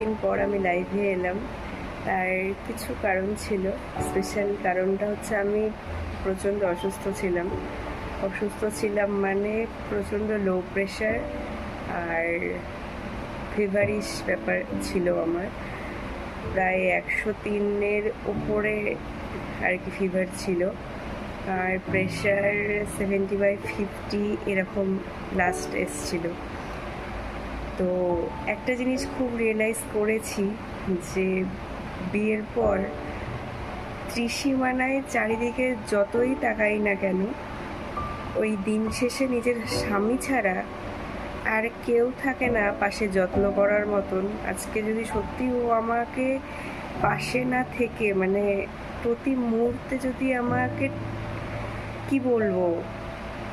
দিন পর আমি লাইভে এলাম। তার কিছু কারণ ছিল। স্পেশাল কারণটা হচ্ছে আমি প্রচণ্ড অসুস্থ ছিলাম মানে প্রচণ্ড লো প্রেশার আর ফিভারিশ ব্যাপার ছিল আমার। প্রায় 103-এর উপরে আর কি ফিভার ছিল, আর প্রেশার 70/50 এরকম লাস্ট এসছিল। তো একটা জিনিস খুব রিয়েলাইজ করেছি যে বিয়ের পর ত্রিসীমানায় চারিদিকে যতই তাকাই না কেন, ওই দিন শেষে নিজের স্বামী ছাড়া আর কেউ থাকে না পাশে যত্ন করার মতন। আজকে যদি সত্যি ও আমাকে পাশে না থেকে মানে প্রতি মুহূর্তে যদি আমাকে কি বলবো,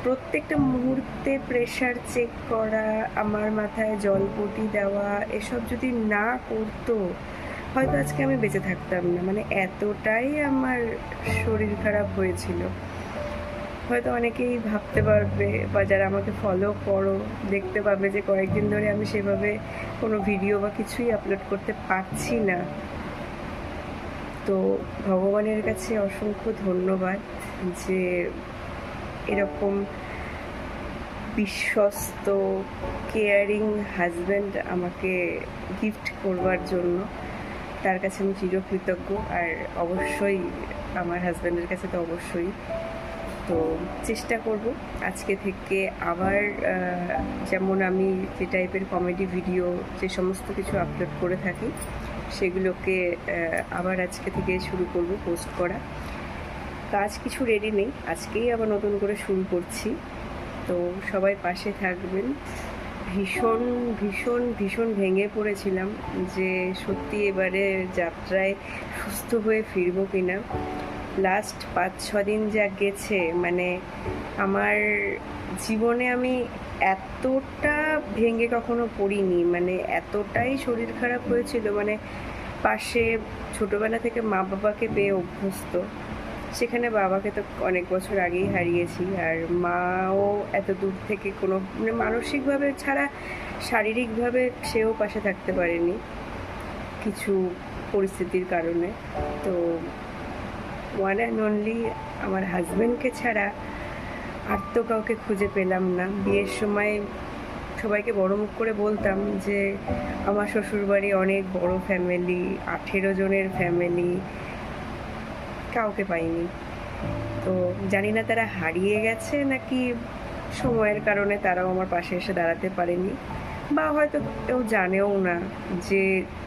প্রত্যেকটা মুহূর্তে প্রেশার চেক করা, আমার মাথায় জলপটি দেওয়া, এসব যদি না করতো হয়তো আজকে আমি বেঁচে থাকতাম না। মানে এতটাই আমার শরীর খারাপ হয়েছিল। হয়তো অনেকেই ভাবতে পারবে বা যারা আমাকে ফলো করো দেখতে পাবে যে কয়েকদিন ধরে আমি সেভাবে কোনো ভিডিও বা কিছুই আপলোড করতে পারছি না। তো ভগবানের কাছে অসংখ্য ধন্যবাদ যে এরকম বিশ্বস্ত কেয়ারিং হাজব্যান্ড আমাকে গিফট করবার জন্য। তার কাছে আমি চিরকৃতজ্ঞ। আর অবশ্যই আমার হাজব্যান্ডের কাছে তো অবশ্যই। তো চেষ্টা করব আজকে থেকে আবার যেমন আমি যে টাইপের কমেডি ভিডিও যে সমস্ত কিছু আপলোড করে থাকি সেগুলোকে আবার আজকে থেকে শুরু করব পোস্ট করা। কাজ কিছু রেডি নেই, আজকেই আবার নতুন করে শুরু করছি। তো সবাই পাশে থাকবেন। ভীষণ ভীষণ ভীষণ ভেঙে পড়েছিলাম যে সত্যি এবারে যাত্রায় সুস্থ হয়ে ফিরবো কিনা। লাস্ট 5-6 দিন যা গেছে মানে আমার জীবনে আমি এতটা ভেঙে কখনো পড়িনি। মানে এতটাই শরীর খারাপ হয়েছিল, মানে পাশে ছোটোবেলা থেকে মা বাবাকে পেয়ে অভ্যস্ত, সেখানে বাবাকে তো অনেক বছর আগেই হারিয়েছি। আর মাও এত দূর থেকে কোনো মানে মানসিকভাবে ছাড়া শারীরিকভাবে সেও পাশে থাকতে পারেনি কিছু পরিস্থিতির কারণে। তো ওয়ান অ্যান্ড অনলি আমার হাজব্যান্ডকে ছাড়া আর তো কাউকে খুঁজে পেলাম না। বিয়ের সময় সবাইকে বড় মুখ করে বলতাম যে আমার শ্বশুরবাড়ি অনেক বড় ফ্যামিলি, 18 জনের ফ্যামিলি, কাউকে পাইনি। তো জানি না তারা হারিয়ে গেছে নাকি সময়ের কারণে তারাও আমার পাশে এসে দাঁড়াতে পারেনি, বা হয়তো কেউ জানেও না যে